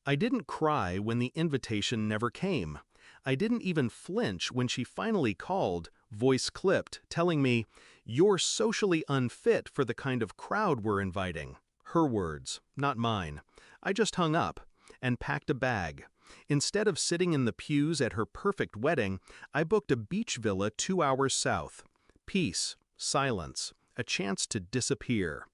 I didn't cry when the invitation never came. I didn't even flinch when she finally called, voice clipped, telling me, "You're socially unfit for the kind of crowd we're inviting." Her words, not mine. I just hung up and packed a bag. Instead of sitting in the pews at her perfect wedding, I booked a beach villa 2 hours south. Peace, silence, a chance to disappear.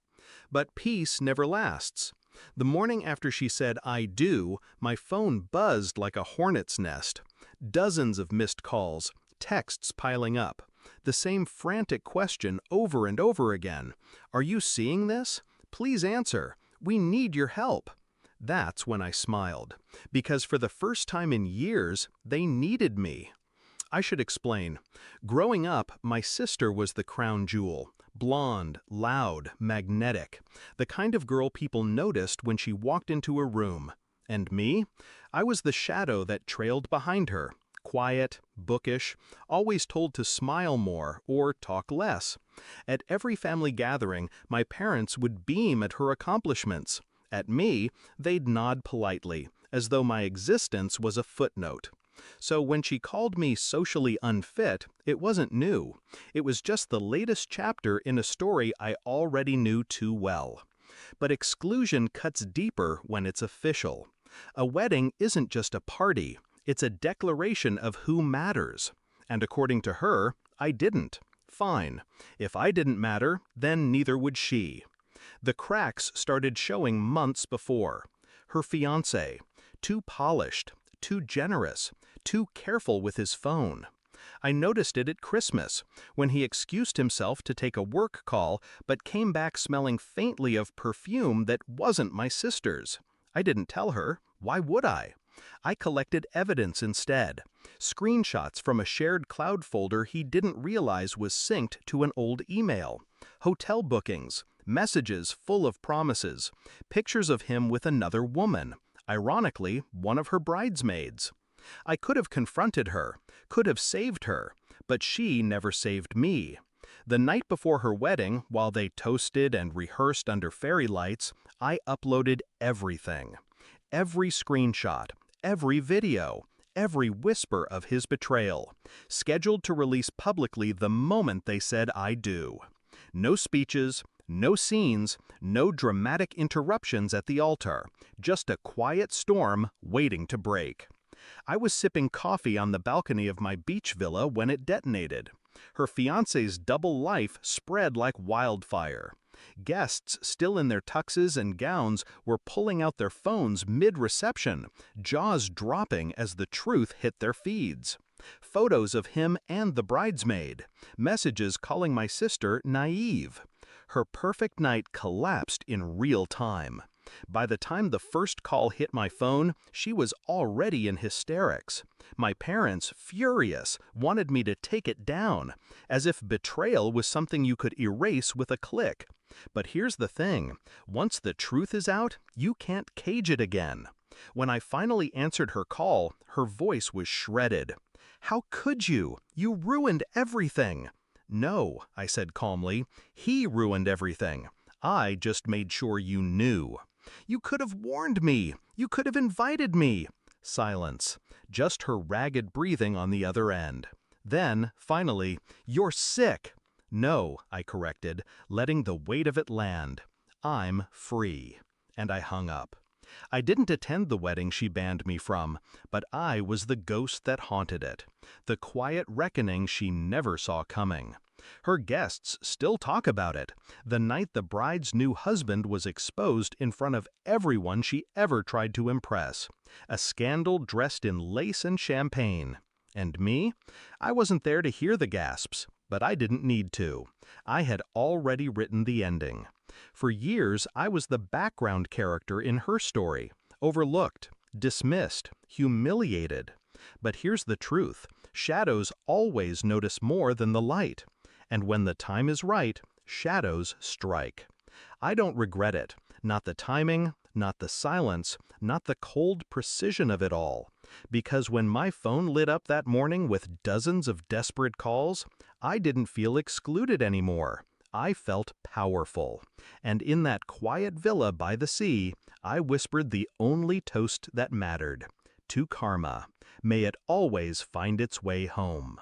But peace never lasts. The morning after she said "I do," my phone buzzed like a hornet's nest. Dozens of missed calls, texts piling up. The same frantic question over and over again. "Are you seeing this? Please answer. We need your help." That's when I smiled, because for the first time in years, they needed me. I should explain. Growing up, my sister was the crown jewel. Blonde, loud, magnetic. The kind of girl people noticed when she walked into a room. And me? I was the shadow that trailed behind her. Quiet, bookish, always told to smile more or talk less. At every family gathering, my parents would beam at her accomplishments. At me, they'd nod politely, as though my existence was a footnote. So when she called me socially unfit, it wasn't new. It was just the latest chapter in a story I already knew too well. But exclusion cuts deeper when it's official. A wedding isn't just a party, it's a declaration of who matters. And according to her, I didn't. Fine. If I didn't matter, then neither would she. The cracks started showing months before. Her fiancé, too polished, too generous, too careful with his phone. I noticed it at Christmas, when he excused himself to take a work call but came back smelling faintly of perfume that wasn't my sister's. I didn't tell her. Why would I? I collected evidence instead. Screenshots from a shared cloud folder he didn't realize was synced to an old email. Hotel bookings, messages full of promises, pictures of him with another woman. Ironically, one of her bridesmaids. I could have confronted her, could have saved her, but she never saved me. The night before her wedding, while they toasted and rehearsed under fairy lights, I uploaded everything. Every screenshot, every video, every whisper of his betrayal, scheduled to release publicly the moment they said "I do." No speeches, no scenes, no dramatic interruptions at the altar, just a quiet storm waiting to break. I was sipping coffee on the balcony of my beach villa when it detonated. Her fiancé's double life spread like wildfire. Guests, still in their tuxes and gowns, were pulling out their phones mid-reception, jaws dropping as the truth hit their feeds. Photos of him and the bridesmaid. Messages calling my sister naive. Her perfect night collapsed in real time. By the time the first call hit my phone, she was already in hysterics. My parents, furious, wanted me to take it down, as if betrayal was something you could erase with a click. But here's the thing, once the truth is out, you can't cage it again. When I finally answered her call, her voice was shredded. "How could you? You ruined everything." "No," I said calmly, "he ruined everything. I just made sure you knew. You could have warned me. You could have invited me." Silence. Just her ragged breathing on the other end. Then, finally, "You're sick." "No," I corrected, letting the weight of it land. "I'm free." And I hung up. I didn't attend the wedding she banned me from, but I was the ghost that haunted it. The quiet reckoning she never saw coming. Her guests still talk about it, the night the bride's new husband was exposed in front of everyone she ever tried to impress. A scandal dressed in lace and champagne. And me? I wasn't there to hear the gasps, but I didn't need to. I had already written the ending. For years, I was the background character in her story, overlooked, dismissed, humiliated. But here's the truth, shadows always notice more than the light. And when the time is right, shadows strike. I don't regret it, not the timing, not the silence, not the cold precision of it all. Because when my phone lit up that morning with dozens of desperate calls, I didn't feel excluded anymore. I felt powerful, and in that quiet villa by the sea, I whispered the only toast that mattered. To karma, may it always find its way home.